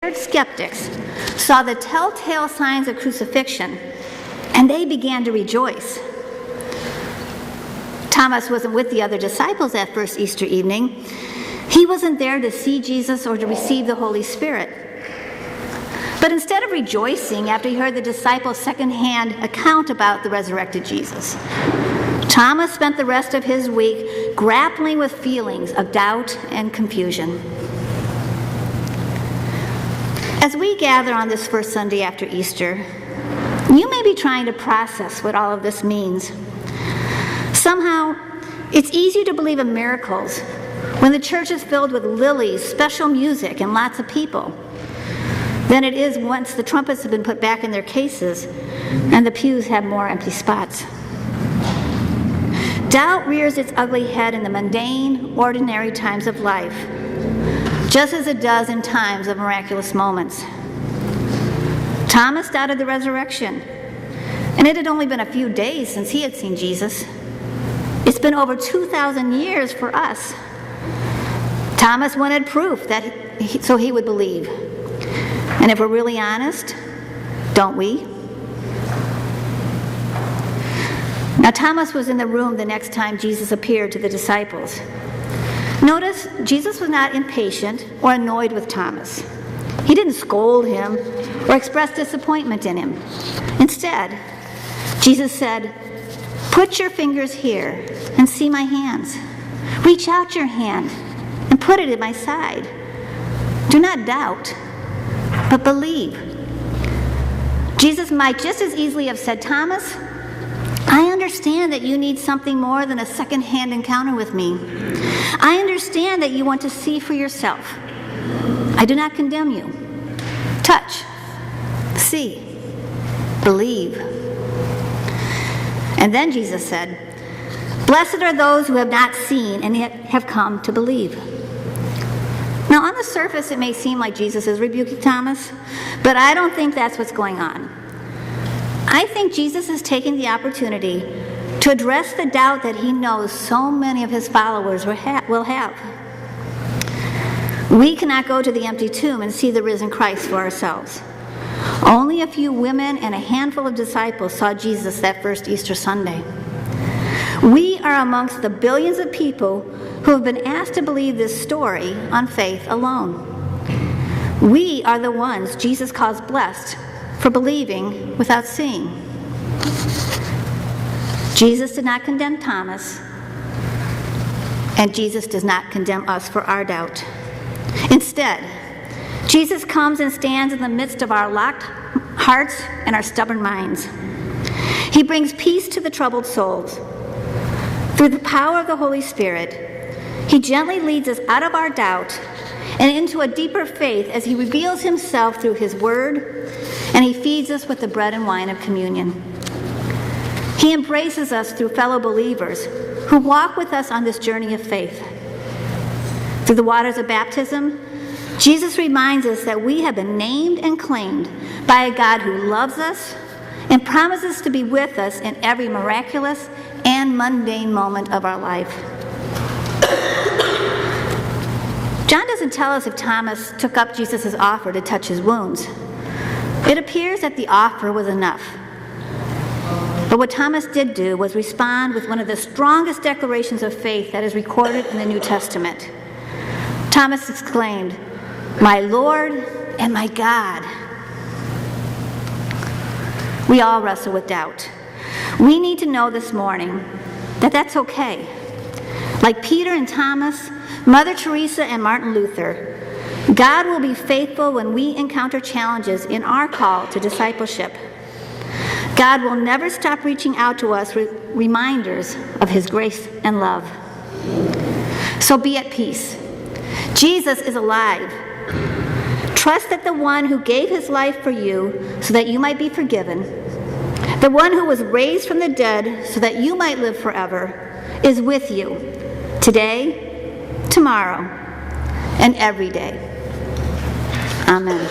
skeptics saw the telltale signs of crucifixion, and they began to rejoice. Thomas wasn't with the other disciples that first Easter evening. He wasn't there to see Jesus or to receive the Holy Spirit. But instead of rejoicing after he heard the disciples' secondhand account about the resurrected Jesus, Thomas spent the rest of his week grappling with feelings of doubt and confusion. As we gather on this first Sunday after Easter, you may be trying to process what all of this means. Somehow, it's easier to believe in miracles when the church is filled with lilies, special music, and lots of people than it is once the trumpets have been put back in their cases and the pews have more empty spots. Doubt rears its ugly head in the mundane, ordinary times of life, just as it does in times of miraculous moments. Thomas doubted the resurrection, and it had only been a few days since he had seen Jesus. It's been over 2,000 years for us. Thomas wanted proof so he would believe. And if we're really honest, don't we? Now, Thomas was in the room the next time Jesus appeared to the disciples. Notice, Jesus was not impatient or annoyed with Thomas. He didn't scold him or express disappointment in him. Instead, Jesus said, "Put your fingers here and see my hands. Reach out your hand and put it at my side. Do not doubt, but believe." Jesus might just as easily have said, "Thomas, I understand that you need something more than a second-hand encounter with me. I understand that you want to see for yourself. I do not condemn you. Touch, see, believe." And then Jesus said, "Blessed are those who have not seen and yet have come to believe." Now, on the surface, it may seem like Jesus is rebuking Thomas, but I don't think that's what's going on. I think Jesus is taking the opportunity to address the doubt that he knows so many of his followers will have. We cannot go to the empty tomb and see the risen Christ for ourselves. Only a few women and a handful of disciples saw Jesus that first Easter Sunday. We are amongst the billions of people who have been asked to believe this story on faith alone. We are the ones Jesus calls blessed for believing without seeing. Jesus did not condemn Thomas, and Jesus does not condemn us for our doubt. Instead, Jesus comes and stands in the midst of our locked hearts and our stubborn minds. He brings peace to the troubled souls. Through the power of the Holy Spirit, he gently leads us out of our doubt and into a deeper faith as he reveals himself through his word, and he feeds us with the bread and wine of communion. He embraces us through fellow believers who walk with us on this journey of faith. Through the waters of baptism, Jesus reminds us that we have been named and claimed by a God who loves us and promises to be with us in every miraculous and mundane moment of our life. John doesn't tell us if Thomas took up Jesus' offer to touch his wounds. It appears that the offer was enough. But what Thomas did do was respond with one of the strongest declarations of faith that is recorded in the New Testament. Thomas exclaimed, "My Lord and my God." We all wrestle with doubt. We need to know this morning that that's okay. Like Peter and Thomas, Mother Teresa and Martin Luther, God will be faithful when we encounter challenges in our call to discipleship. God will never stop reaching out to us with reminders of his grace and love. So be at peace. Jesus is alive. Trust that the one who gave his life for you so that you might be forgiven, the one who was raised from the dead so that you might live forever, is with you today, tomorrow, and every day. Amen.